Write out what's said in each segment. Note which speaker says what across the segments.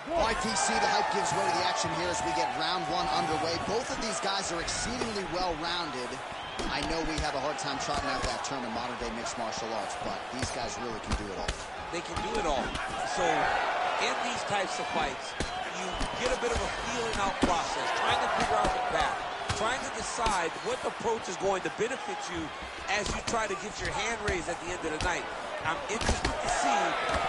Speaker 1: All right, DC, the hype gives way to the action here as we get round one underway. Both of these guys are exceedingly well-rounded. I know we have a hard time trotting out that term in modern-day mixed martial arts, but these guys really can do it all.
Speaker 2: They can do it all. So in these types of fights, you get a bit of a feeling-out process, trying to figure out the path, trying to decide what approach is going to benefit you as you try to get your hand raised at the end of the night. I'm interested to see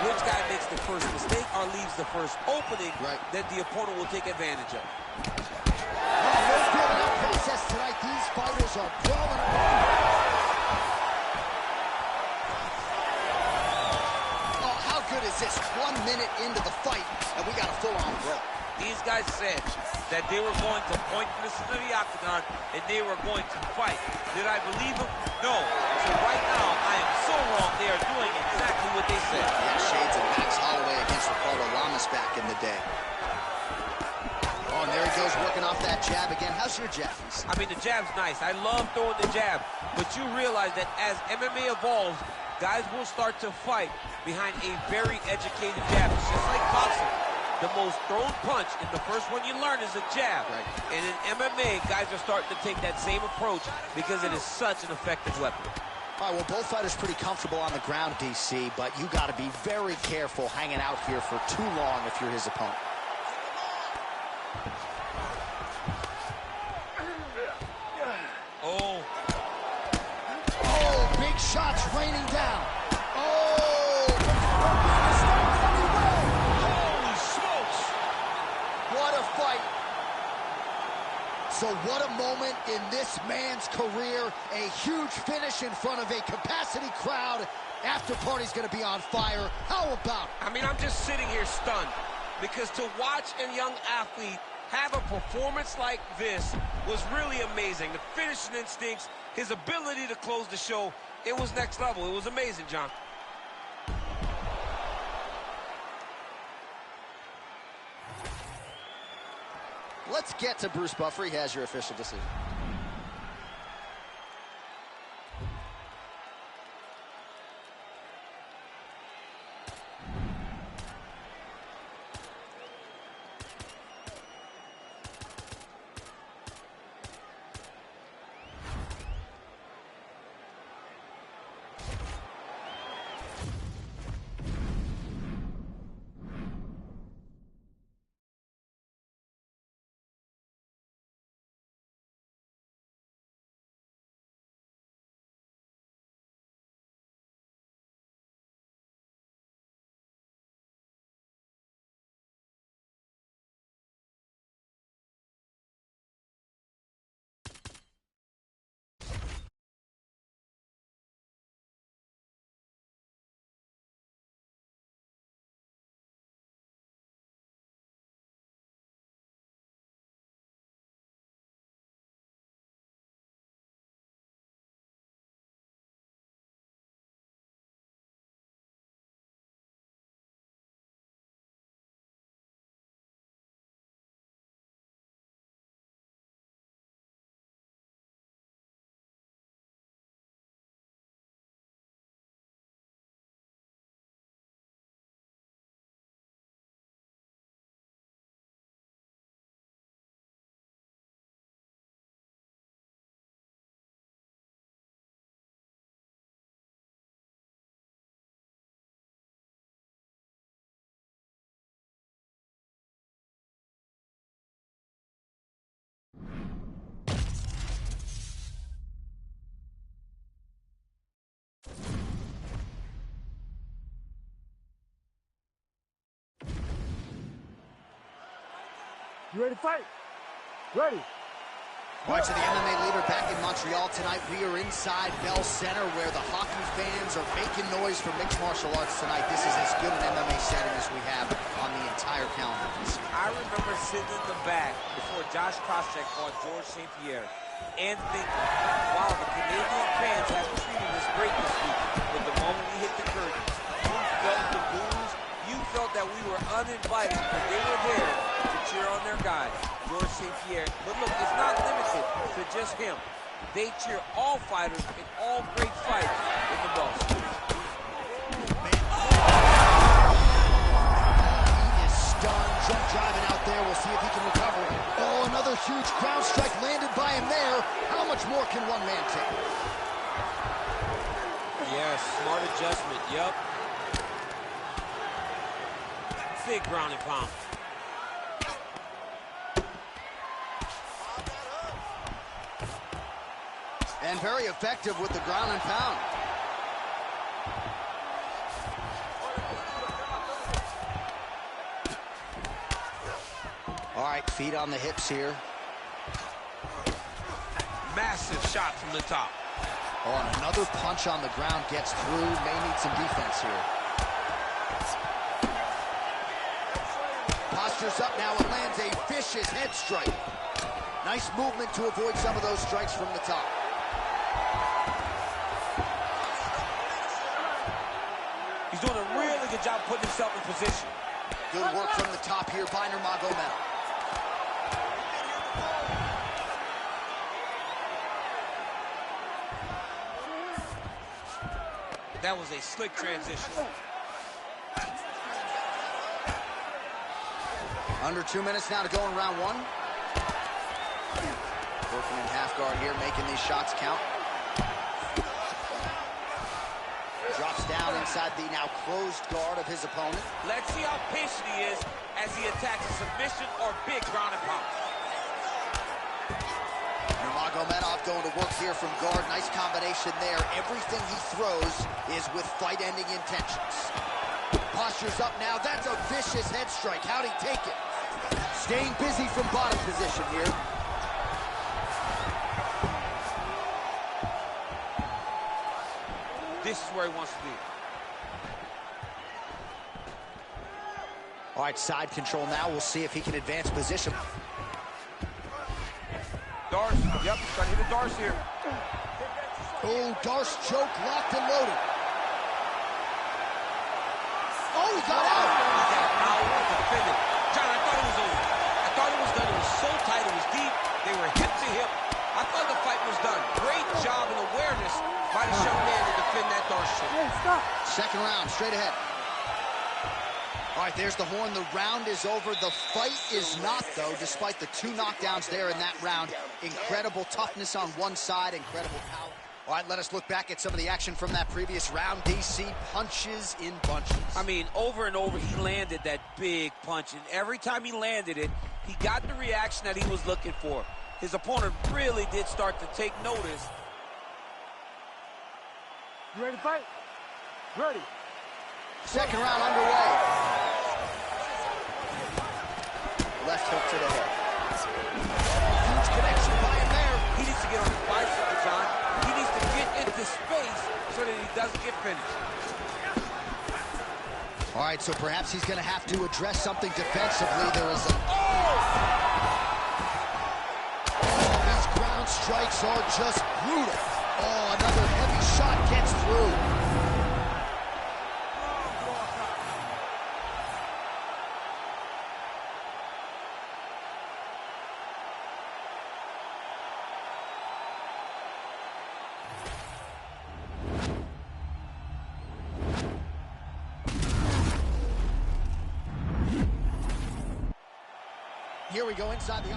Speaker 2: which guy makes the first mistake or leaves the first opening that the opponent will take advantage of.
Speaker 1: No feeling-out process tonight. These fighters are brawling around. Oh, how good is this? 1 minute into the fight, and we got a full-on brawl.
Speaker 2: These guys said that they were going to point this into the octagon and they were going to fight. Did I believe them? No. So right now, I am so wrong. They are doing exactly what they said.
Speaker 1: Yeah, shades of Max Holloway against Ricardo Lamas back in the day. Oh, and there he goes working off that jab again. How's your jab?
Speaker 2: I mean, the jab's nice. I love throwing the jab. But you realize that as MMA evolves, guys will start to fight behind a very educated jab. It's just like boxing. The most thrown punch, and the first one you learn is a jab. And in MMA, guys are starting to take that same approach because it is such an effective weapon.
Speaker 1: All right, well, both fighters pretty comfortable on the ground, DC, but you got to be very careful hanging out here for too long if you're his opponent. Oh, big shots raining down. So what a moment in this man's career. A huge finish in front of a capacity crowd. After party's going to be on fire. How about it?
Speaker 2: I mean, I'm just sitting here stunned because to watch a young athlete have a performance like this was really amazing. The finishing instincts, his ability to close the show, it was next level. It was amazing, John.
Speaker 1: Let's get to Bruce Buffer. He has your official decision.
Speaker 3: You ready to fight? Ready.
Speaker 1: All right, so the MMA leader back in Montreal tonight. We are inside Bell Center where the hockey fans are making noise for mixed martial arts tonight. This is as good an MMA setting as we have on the entire calendar.
Speaker 2: I remember sitting in the back before Josh Koscheck fought George St. Pierre and thinking, wow, the Canadian fans haven't treated us great this week. But the moment we hit the curtain, you felt the boos. You felt that we were uninvited, but they were there to cheer on their guy, George St. Pierre. But look, it's not limited to just him. They cheer all fighters in all great fights in the Bell.
Speaker 1: He is done. Jump driving out there. We'll see if he can recover. Oh, another huge ground strike landed by him there. How much more can one man take?
Speaker 2: Yeah, smart adjustment. Yep. Big ground and pound.
Speaker 1: And very effective with the ground and pound. All right, feet on the hips here.
Speaker 2: Massive shot from the top.
Speaker 1: Oh, and another punch on the ground gets through. May need some defense here. Postures up now and lands a vicious head strike. Nice movement to avoid some of those strikes from the top.
Speaker 2: He's doing a really good job putting himself in position.
Speaker 1: Good work from the top here by Nurmagomedov.
Speaker 2: That was a slick transition.
Speaker 1: Under 2 minutes now to go in round one. Working in half guard here, making these shots count. Drops down inside the now closed guard of his opponent.
Speaker 2: Let's see how patient he is as he attacks a submission or big ground and pound.
Speaker 1: Nurmagomedov going to work here from guard. Nice combination there. Everything he throws is with fight-ending intentions. Postures up now. That's a vicious head strike. How'd he take it? Staying busy from bottom position here.
Speaker 2: This is where he wants to be.
Speaker 1: All right, side control now. We'll see if he can advance position.
Speaker 2: Darce, yep, trying to hit the Darce here.
Speaker 1: Oh, Darce choke, locked and loaded. Oh, he got out.
Speaker 2: He got out to defend it. John, I thought it was over. I thought it was done. It was so tight, it was deep. They were hip to hip. I thought the fight was done. Great job and awareness by the young man to defend that Darce choke.
Speaker 3: Hey, stop.
Speaker 1: Second round, straight ahead. All right, there's the horn. The round is over. The fight is not, though, despite the 2 knockdowns there in that round. Incredible toughness on one side, incredible power. All right, let us look back at some of the action from that previous round. DC punches in bunches.
Speaker 2: I mean, over and over, he landed that big punch, and every time he landed it, he got the reaction that he was looking for. His opponent really did start to take notice.
Speaker 3: You ready to fight? Ready.
Speaker 1: Second round underway. Left hook to the head. Huge connection by him there.
Speaker 2: He needs to get on his bicycle, John. He needs to get into space so that he doesn't get finished.
Speaker 1: All right, so perhaps he's going to have to address something defensively. There is a... These ground strikes are just brutal. Oh, another heavy shot gets through. Here we go inside the...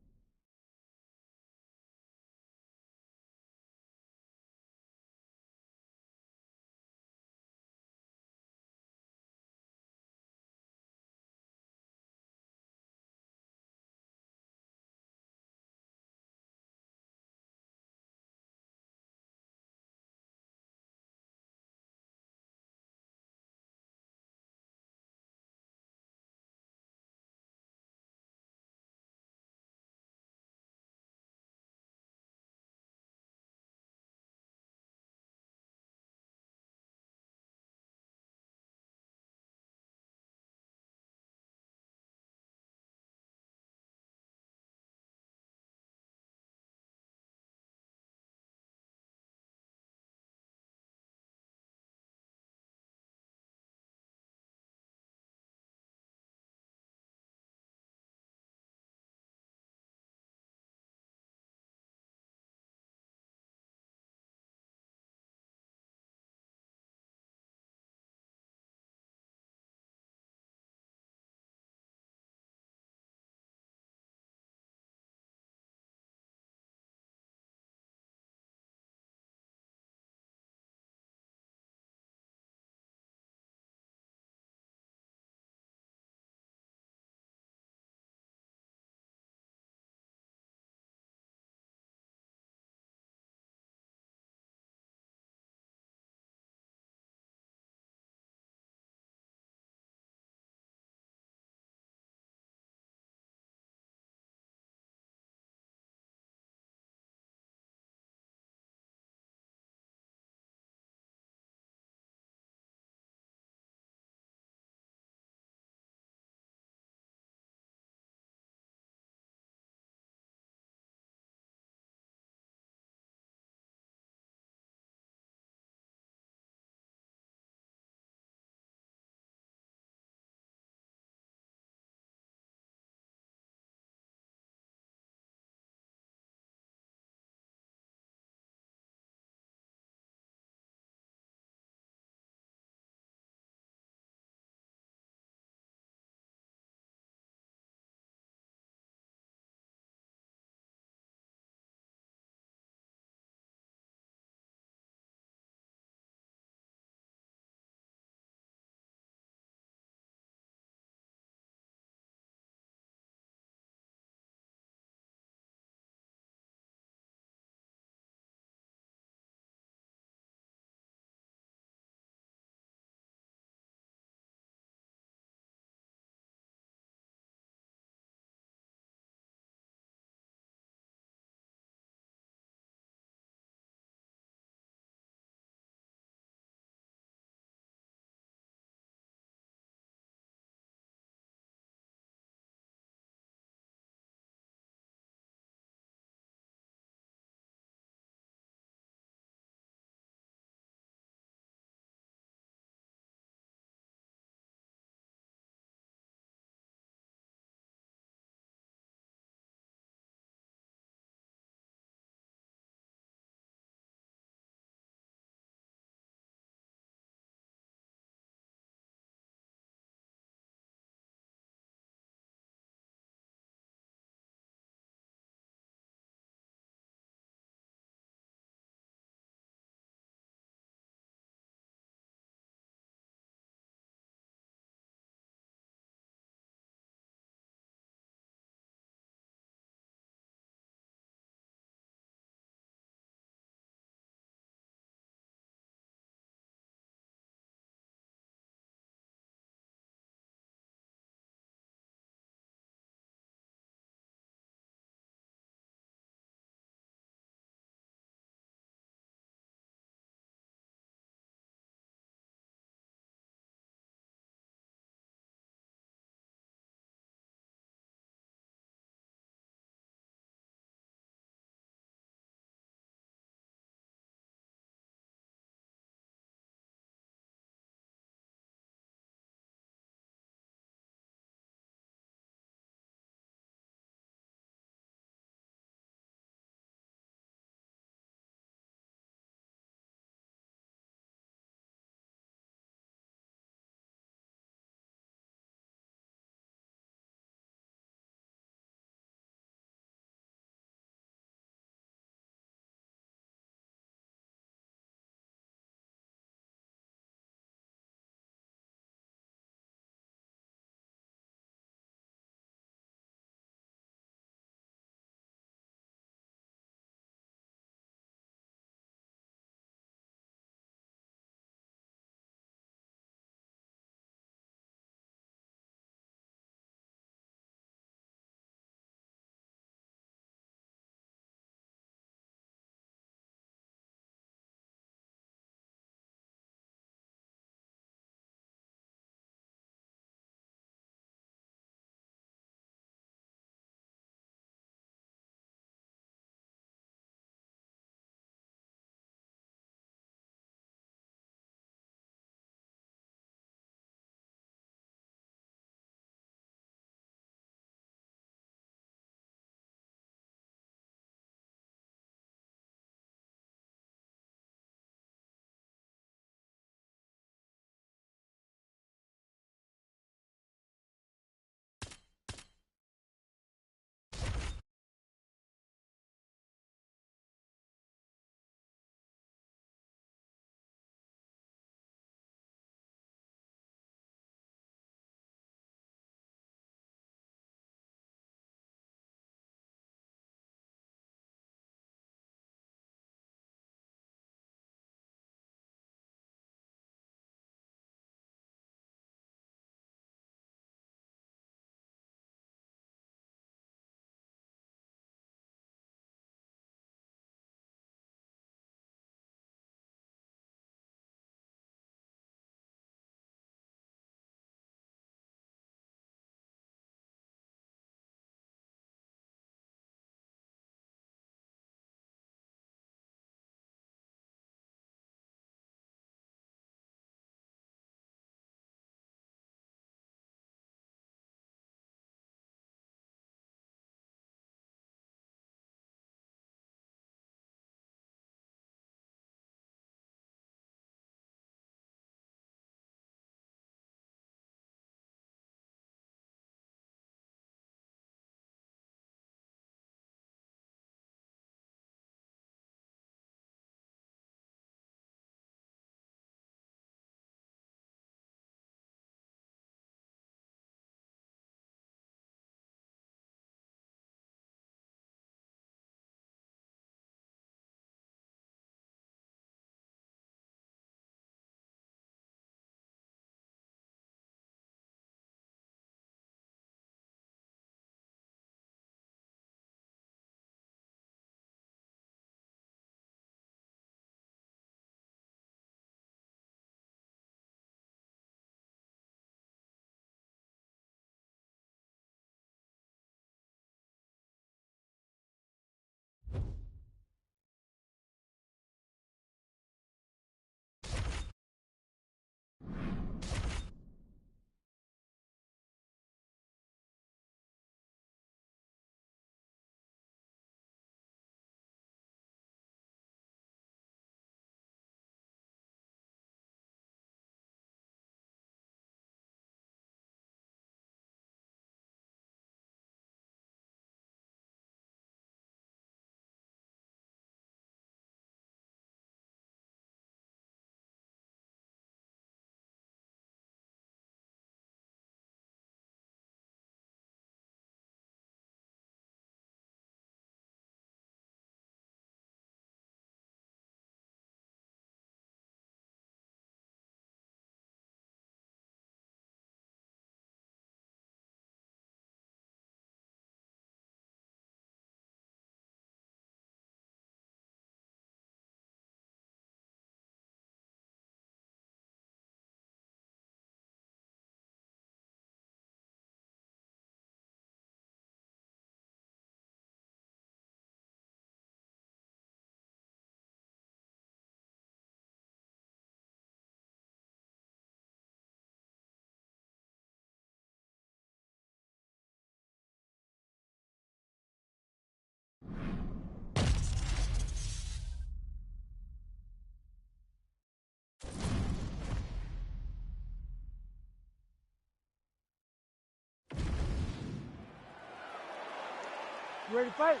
Speaker 3: You ready to fight?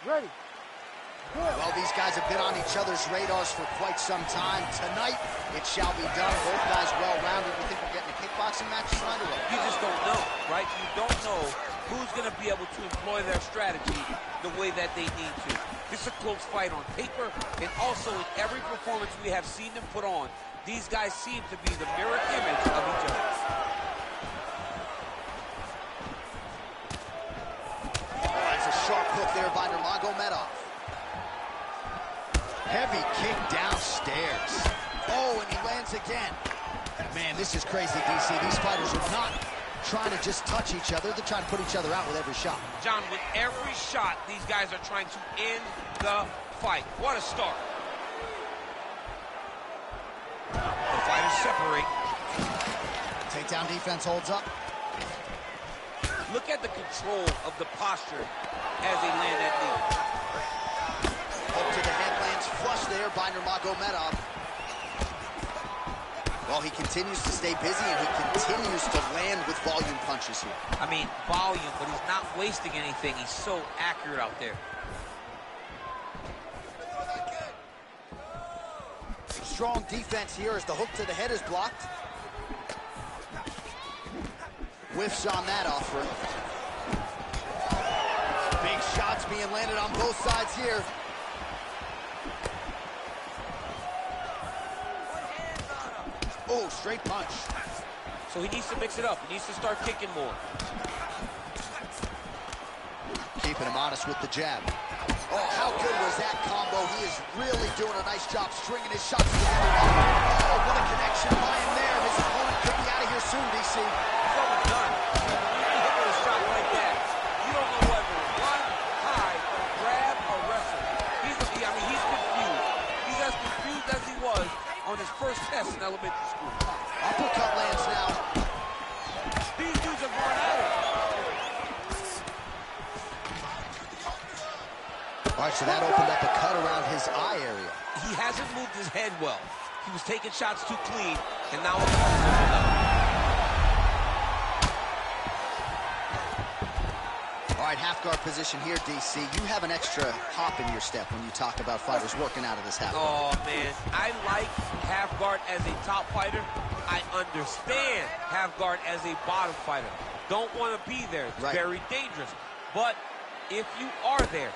Speaker 3: Ready. Good.
Speaker 1: Well, these guys have been on each other's radars for quite some time. Tonight, it shall be done. Both guys well-rounded. You think we're getting a kickboxing match tonight or what?
Speaker 2: You just don't know, right? You don't know who's going to be able to employ their strategy the way that they need to. This is a close fight on paper, and also in every performance we have seen them put on, these guys seem to be the mirror image of each other.
Speaker 1: Oh, it's a sharp hook there by Nurmagomedov. Heavy kick downstairs. Oh, and he lands again. Man, this is crazy, DC. These fighters are not trying to just touch each other. They're trying to put each other out with every shot.
Speaker 2: John, with every shot, these guys are trying to end the fight. What a start. The fighters separate.
Speaker 1: Takedown defense holds up.
Speaker 2: Look at the control of the posture as they land that knee.
Speaker 1: Hook to the head lands flush there by Nurmagomedov. Well, he continues to stay busy, and he continues to land with volume punches here.
Speaker 2: I mean, volume, but he's not wasting anything. He's so accurate out there.
Speaker 1: Strong defense here as the hook to the head is blocked. Whiffs on that offering. Big shots being landed on both sides here. Oh, straight punch.
Speaker 2: So he needs to mix it up. He needs to start kicking more.
Speaker 1: Keeping him honest with the jab. Oh, how good was that combo? He is really doing a nice job stringing his shots together. Oh, what a connection by him there. His opponent could be out of here soon, DC.
Speaker 2: It's almost done. When you hit with a shot like that, you don't know whether to run, hide, grab, or wrestle. He's confused. He's as confused as he was on his first test in elementary school.
Speaker 1: Uppercut lands now.
Speaker 2: These dudes are going at it.
Speaker 1: All right, so that opened up a cut around his eye area.
Speaker 2: He hasn't moved his head well. He was taking shots too clean, and now it's opened up.
Speaker 1: All right, half guard position here, DC. You have an extra hop in your step when you talk about fighters working out of this half guard.
Speaker 2: Oh, man. I like half guard as a top fighter. I understand half guard as a bottom fighter. Don't want to be there. It's very dangerous. But if you are there,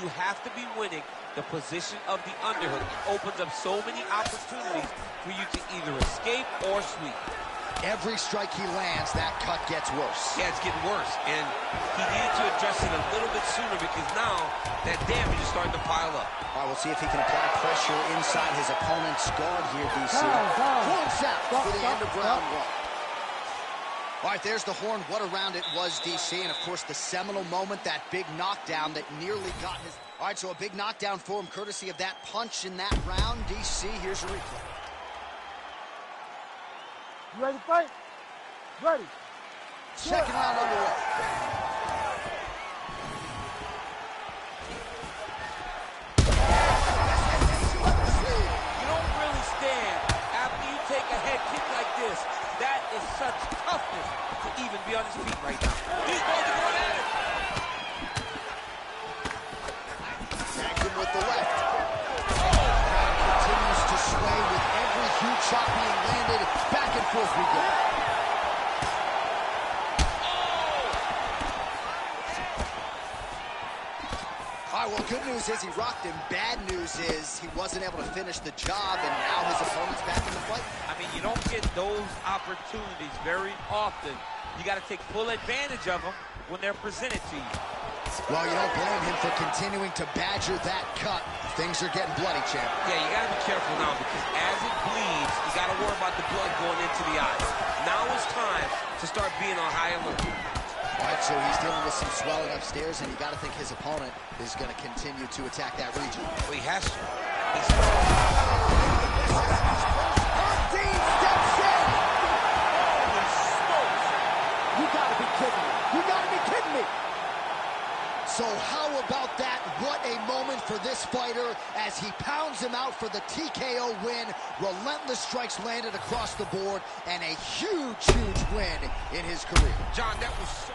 Speaker 2: you have to be winning the position of the underhook. It opens up so many opportunities for you to either escape or sweep.
Speaker 1: Every strike he lands, that cut gets worse.
Speaker 2: Yeah, it's getting worse. And he needed to address it a little bit sooner because now that damage is starting to pile up.
Speaker 1: All right, we'll see if he can apply pressure inside his opponent's guard here, DC. Horns out for the end of round one. All right, there's the horn. What a round it was, DC. And, of course, the seminal moment, that big knockdown that nearly got his... All right, so a big knockdown for him, courtesy of that punch in that round. DC, here's a replay.
Speaker 3: You ready to fight? Ready.
Speaker 1: Second round underway.
Speaker 2: You don't really stand after you take a head kick like this. That is such toughness to even be on his feet right now. These boys are going at it.
Speaker 1: Tagged him with the left. Continues to sway with every huge shot being landed. Back and forth we go. All right, well, good news is he rocked him. Bad news is he wasn't able to finish the job, and now his opponent's back in the fight.
Speaker 2: I mean, you don't get those opportunities very often. You got to take full advantage of them when they're presented to you.
Speaker 1: Well, you don't blame him for continuing to badger that cut. Things are getting bloody, champ.
Speaker 2: Yeah, you got to be careful now because as it bleeds, you got to worry about the blood going into the eyes. Now it's time to start being on high alert.
Speaker 1: All right, so he's dealing with some swelling upstairs, and you got to think his opponent is going to continue to attack that region.
Speaker 2: Well, he has to.
Speaker 1: Dean steps in!
Speaker 3: You gotta be kidding me. You gotta be kidding me.
Speaker 1: So how about that? What a moment for this fighter as he pounds him out for the TKO win. Relentless strikes landed across the board, and a huge, huge win in his career.
Speaker 2: John, that was so...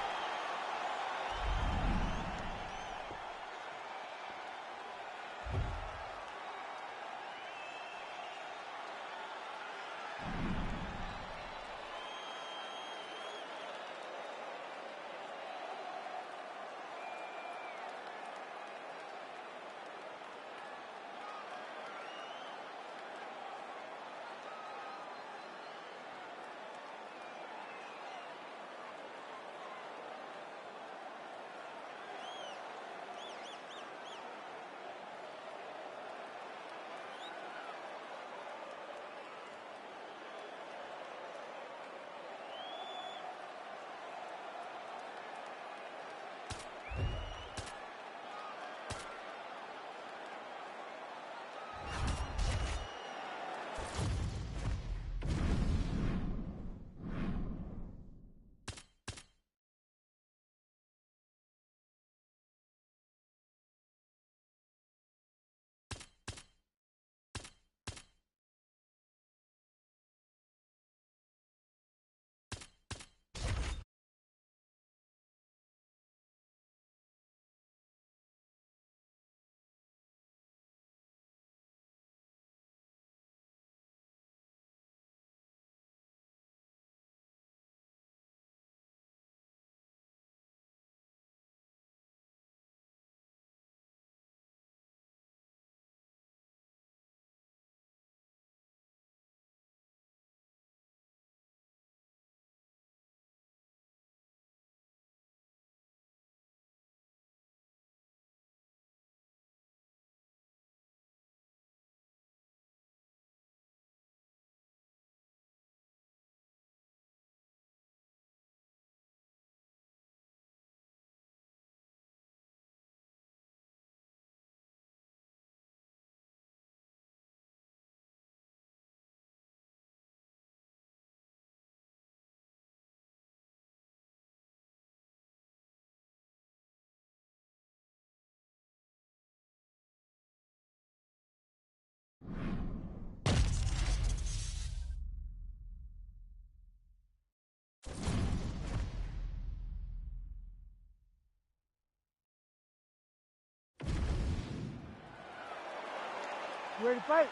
Speaker 3: You ready to fight?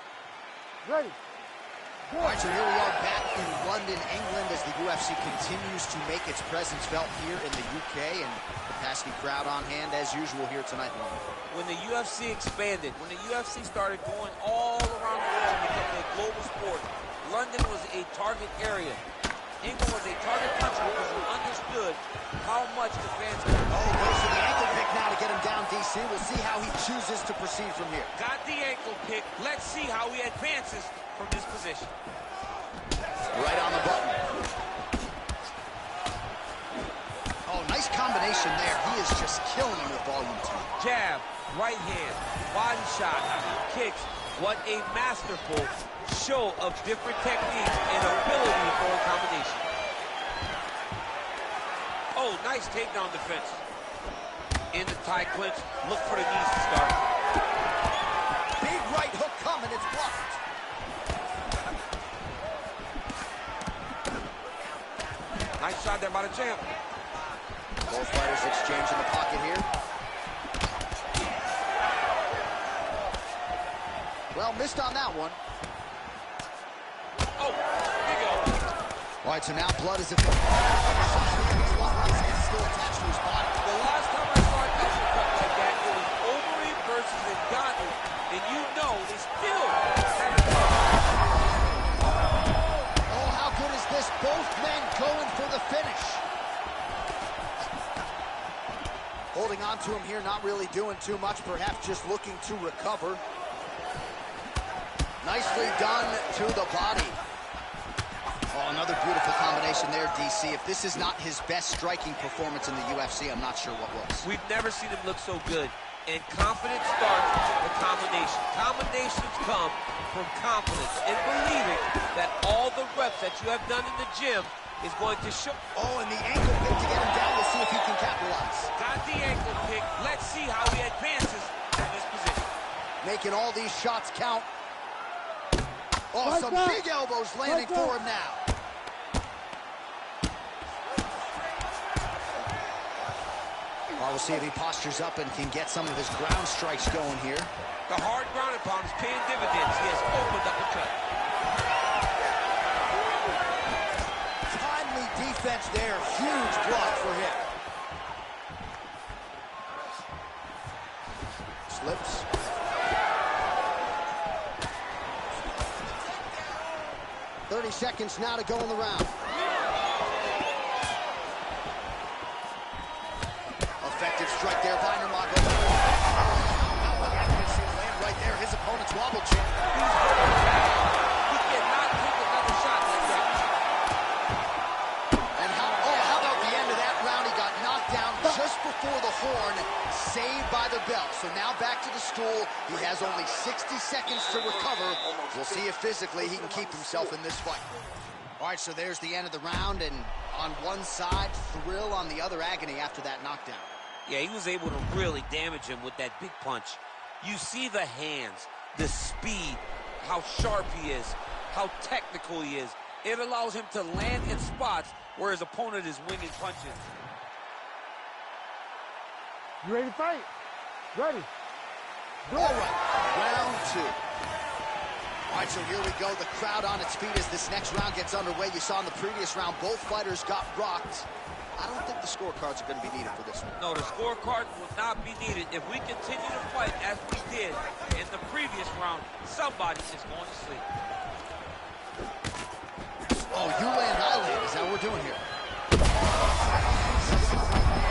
Speaker 3: Ready.
Speaker 1: All right, so here we are back in London, England, as the UFC continues to make its presence felt here in the UK, and capacity crowd on hand as usual here tonight in London.
Speaker 2: When the UFC expanded, when the UFC started going all around the world, becoming a global sport, London was a target area. England was a target country because we understood how much the fans could.
Speaker 1: Oh, goes to the ankle pick now to get him down, DC. We'll see how he chooses to proceed from here.
Speaker 2: Got the ankle pick. Let's see how he advances from this position.
Speaker 1: Right on the button. Oh, nice combination there. He is just killing him with volume tonight.
Speaker 2: Jab, right hand, body shot, kicks. What a masterful show of different techniques and ability for a combination. Oh, nice takedown defense. In the tie clinch, look for the knees to start.
Speaker 1: Big right hook coming, it's blocked.
Speaker 2: Nice shot there by the champ.
Speaker 1: Both fighters exchange in the pocket here. Well, missed on that one.
Speaker 2: Oh, big elbow.
Speaker 1: All right, so now blood is at the... He's still attached to his body.
Speaker 2: The last time I saw an uppercut like that, it was Overeem versus Ngannou, and you know they still had a...
Speaker 1: Oh, how good is this? Both men going for the finish. Holding on to him here, not really doing too much, perhaps just looking to recover. Nicely done to the body. Oh, another beautiful combination there, DC. If this is not his best striking performance in the UFC, I'm not sure what was.
Speaker 2: We've never seen him look so good. And confidence starts with combination. Combinations come from confidence and believing that all the reps that you have done in the gym is going to show.
Speaker 1: Oh, and the ankle pick to get him down. We'll see if he can capitalize.
Speaker 2: Got the ankle pick. Let's see how he advances in this position.
Speaker 1: Making all these shots count. Oh, some big elbows landing for him now. Well, we'll see if he postures up and can get some of his ground strikes going here.
Speaker 2: The hard ground and pound is paying dividends. He has opened up the cut.
Speaker 1: Timely defense there. Huge block for him. Slips. .30 seconds now to go in the round. Effective strike there by Nurmagomedov. Land right there. His opponent's wobble chin.
Speaker 2: He cannot take another shot like that.
Speaker 1: And how about the end of that round? He got knocked down just before the horn, saved by the bell. So now back to the stool. He has only 60 seconds to recover. We'll see if physically he can keep himself in this fight. All right, so there's the end of the round, and on one side, thrill, on the other, agony after that knockdown.
Speaker 2: Yeah, he was able to really damage him with that big punch. You see the hands, the speed, how sharp he is, how technical he is. It allows him to land in spots where his opponent is winging punches.
Speaker 3: You ready to fight? Ready.
Speaker 1: All right, round two. All right, so here we go. The crowd on its feet as this next round gets underway. You saw in the previous round, both fighters got rocked. I don't think the scorecards are going to be needed for this one.
Speaker 2: No, the scorecards will not be needed. If we continue to fight as we did in the previous round, somebody is going to sleep.
Speaker 1: Oh, you land, I land. Is that what we're doing here?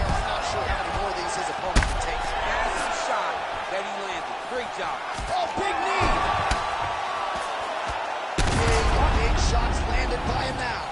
Speaker 1: I'm not sure how many more of these his opponent can take.
Speaker 2: Massive shot that he landed. Great job.
Speaker 1: Oh, big knee! Big shots landed by him now.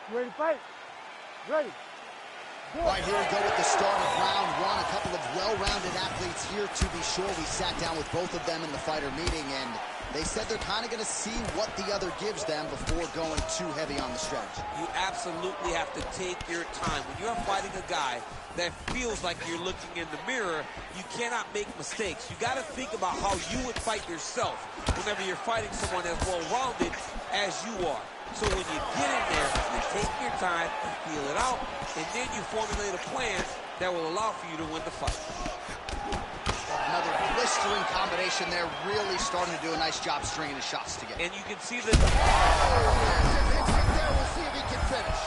Speaker 3: You ready to fight? Ready.
Speaker 1: All right, here we go with the start of round one. A couple of well-rounded athletes here, to be sure. We sat down with both of them in the fighter meeting, and they said they're kind of going to see what the other gives them before going too heavy on the strategy.
Speaker 2: You absolutely have to take your time. When you're fighting a guy that feels like you're looking in the mirror, you cannot make mistakes. You got to think about how you would fight yourself whenever you're fighting someone as well-rounded as you are. So when you get in there, you take your time, you feel it out, and then you formulate a plan that will allow for you to win the fight.
Speaker 1: Another blistering combination there, really starting to do a nice job stringing his shots together.
Speaker 2: And you can see the...
Speaker 1: We'll see if he can finish.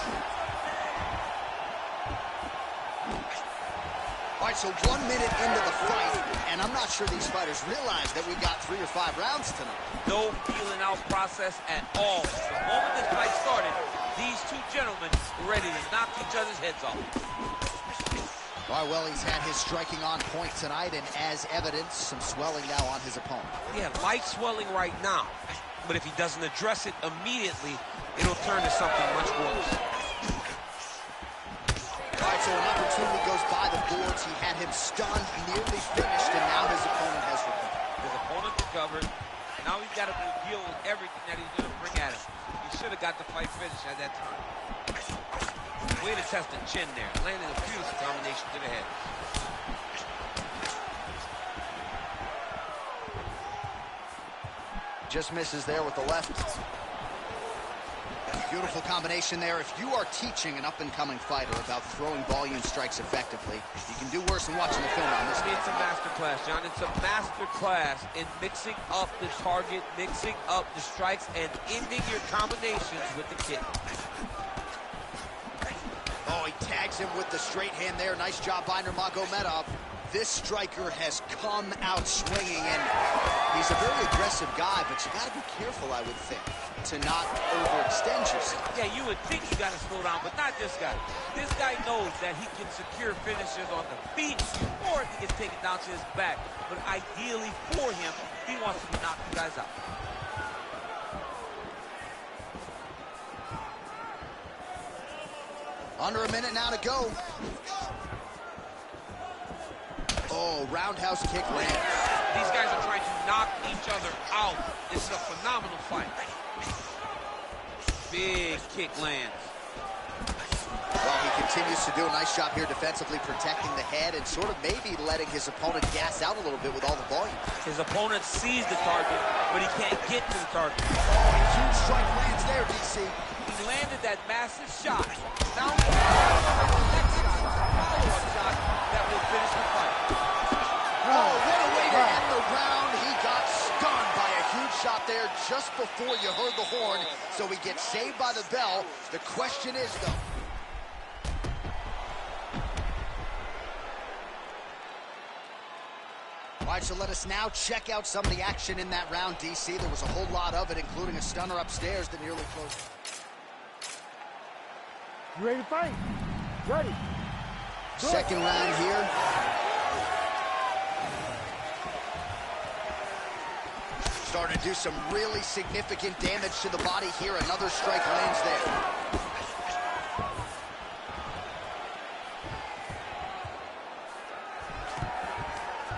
Speaker 1: All right, so 1 minute into the fight, and I'm not sure these fighters realize that we got 3 or 5 rounds tonight.
Speaker 2: No feeling out process at all. The moment this fight started, these two gentlemen were ready to knock each other's heads off.
Speaker 1: All right, well, he's had his striking on point tonight, and as evidence, some swelling now on his opponent.
Speaker 2: Yeah, light swelling right now, but if he doesn't address it immediately, it'll turn to something much worse.
Speaker 1: All right, so an opportunity goes by the boards. He had him stunned, nearly finished, and now his opponent has recovered.
Speaker 2: His opponent recovered. Now he's got to deal with everything that he's going to bring at him. He should have got the fight finished at that time. Way to test the chin there. Landing a beautiful combination to the head.
Speaker 1: Just misses there with the left. Beautiful combination there. If you are teaching an up-and-coming fighter about throwing volume strikes effectively, you can do worse than watching the film on this.
Speaker 2: It's a master class, John. It's a master class in mixing up the target, mixing up the strikes, and ending your combinations with the kick.
Speaker 1: Oh, he tags him with the straight hand there. Nice job by Nurmagomedov. This striker has come out swinging, and he's a very aggressive guy, but you got to be careful, I would think, to not overextend yourself.
Speaker 2: Yeah, you would think you got to slow down, but not this guy. This guy knows that he can secure finishes on the feet or if he gets taken down to his back. But ideally for him, he wants to knock you guys out.
Speaker 1: Under a minute now to go. Oh, roundhouse kick lands.
Speaker 2: These guys are trying to knock each other out. This is a phenomenal fight. Big kick lands.
Speaker 1: Well, he continues to do a nice job here defensively, protecting the head and sort of maybe letting his opponent gas out a little bit with all the volume.
Speaker 2: His opponent sees the target, but he can't get to the target.
Speaker 1: Oh, a huge strike lands there, DC.
Speaker 2: He landed that massive shot. Now he's the next shot, follow-up shot that will finish the fight.
Speaker 1: Oh, what a way to end the round. He got stunned by a huge shot there just before you heard the horn, so he gets saved by the bell. The question is, though, all right, so let us now check out some of the action in that round, DC. There was a whole lot of it, including a stunner upstairs that nearly closed.
Speaker 3: You ready to fight? Ready.
Speaker 1: Second round here. Starting to do some really significant damage to the body here. Another strike lands there.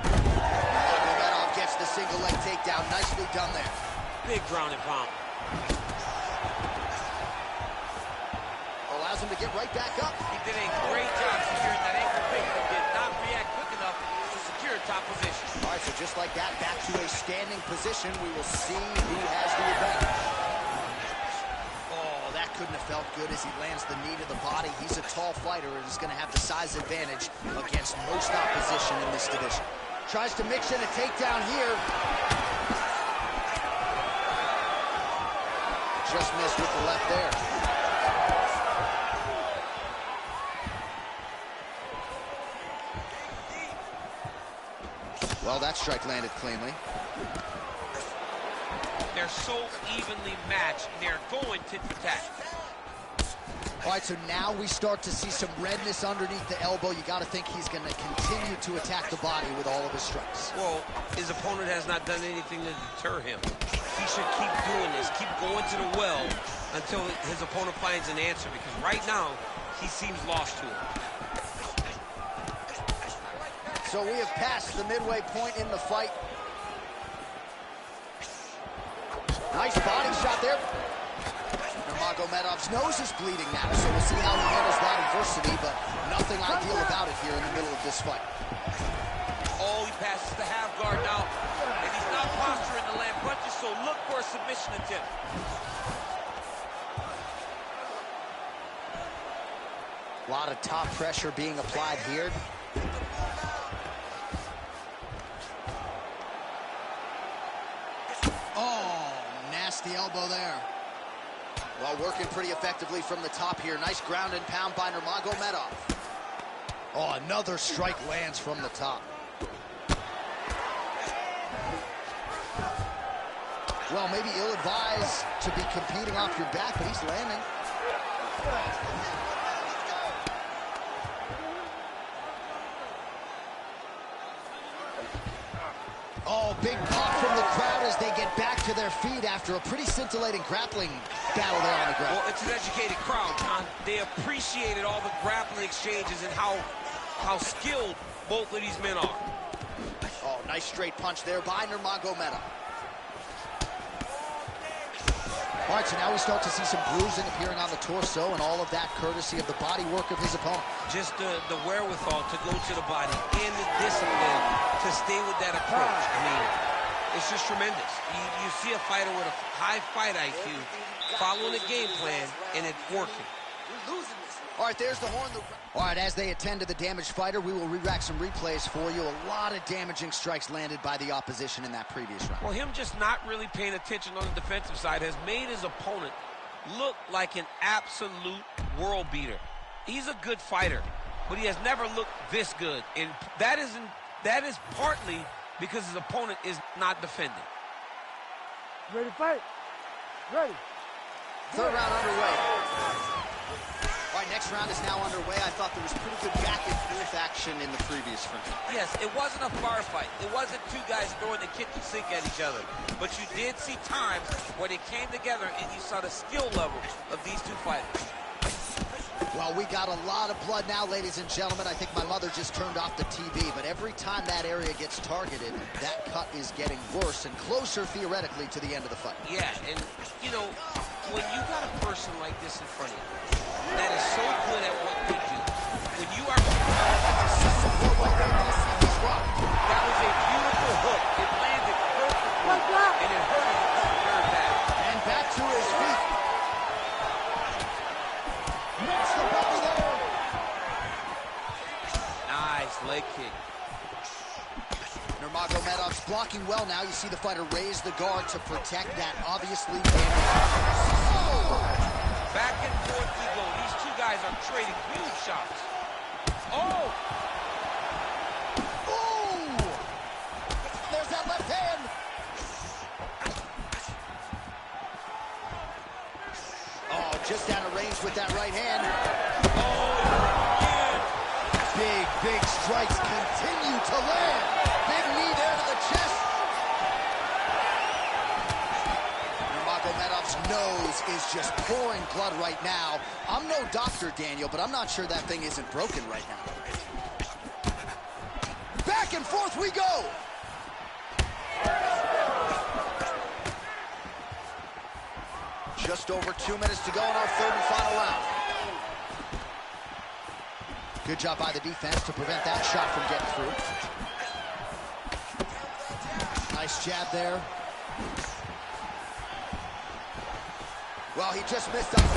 Speaker 1: Nurmagomedov gets the single leg takedown. Nicely done there.
Speaker 2: Big ground and pound.
Speaker 1: Allows him to get right back up.
Speaker 2: He did a great job securing that ankle pick, but did not react quick enough to secure top position.
Speaker 1: All right, so just like that, back to a standing position. We will see who has the advantage. Oh, that couldn't have felt good as he lands the knee to the body. He's a tall fighter and is going to have the size advantage against most opposition in this division. Tries to mix in a takedown here. Just missed with the left there. Well, that strike landed cleanly.
Speaker 2: They're so evenly matched, they're going tit for tat.
Speaker 1: All right, so now we start to see some redness underneath the elbow. You got to think he's going to continue to attack the body with all of his strikes.
Speaker 2: Well, his opponent has not done anything to deter him. He should keep doing this, keep going to the well,
Speaker 4: until his opponent finds an answer, because right now, he seems lost to it.
Speaker 1: So we have passed the midway point in the fight. Nice body shot there. Nurmagomedov's nose is bleeding now, so we'll see how he handles that adversity, but nothing ideal about it here in the middle of this fight.
Speaker 2: Oh, he passes the half guard now, and he's not posturing to land punches, so look for a submission attempt.
Speaker 1: A lot of top pressure being applied here. Oh, nasty elbow there. Well, working pretty effectively from the top here. Nice ground and pound by Nurmagomedov. Oh, another strike lands from the top. Well, maybe ill-advised to be competing off your back, but he's landing. Oh, big pop from the crowd as they get back to their feet after a pretty scintillating grappling battle there on the ground.
Speaker 4: Well, it's an educated crowd, John. They appreciated all the grappling exchanges and how skilled both of these men are.
Speaker 1: Oh, nice straight punch there by Nurmagomedov. All right, so now we start to see some bruising appearing on the torso, and all of that courtesy of the body work of his opponent.
Speaker 4: Just the wherewithal to go to the body and the discipline to stay with that approach. I mean, it's just tremendous. You see a fighter with a high fight IQ following a game plan, and it's working.
Speaker 1: All right, there's the horn. All right, as they attend to the damaged fighter, we will re-rack some replays for you. A lot of damaging strikes landed by the opposition in that previous round.
Speaker 4: Well, him just not really paying attention on the defensive side has made his opponent look like an absolute world beater. He's a good fighter, but he has never looked this good, and that is partly because his opponent is not defending.
Speaker 3: Ready to fight? Ready.
Speaker 1: Third round underway. All right, next round is now underway. I thought there was pretty good back and forth action in the previous round.
Speaker 2: Yes, it wasn't a bar fight. It wasn't two guys throwing the kitchen sink at each other. But you did see times where they came together and you saw the skill level of these two fighters.
Speaker 1: Well, we got a lot of blood now, ladies and gentlemen. I think my mother just turned off the TV, but every time that area gets targeted, that cut is getting worse and closer, theoretically, to the end of the fight.
Speaker 4: Yeah, and, you know, when you got a person like this in front of you that is so good at what they do, when you are... That was a beautiful hook. It landed perfectly, and it hurt him very bad.
Speaker 1: And back to his feet. Makes the belly there.
Speaker 4: Nice leg kick.
Speaker 1: Nurmagomedov's blocking well now. You see the fighter raise the guard to protect that obviously damaged.
Speaker 2: Back and forth we go. These two guys are trading huge shots. Oh!
Speaker 1: Ooh! There's that left hand. Oh, just out of range with that right hand.
Speaker 2: Oh,
Speaker 1: Big, big strikes continue to land. Big knee there to the chest. Nurmagomedov's nose is just pouring blood right now. I'm no doctor, Daniel, but I'm not sure that thing isn't broken right now. Back and forth we go. Just over 2 minutes to go in our third and final round. Good job by the defense to prevent that shot from getting through. Nice jab there. Well, he just missed on the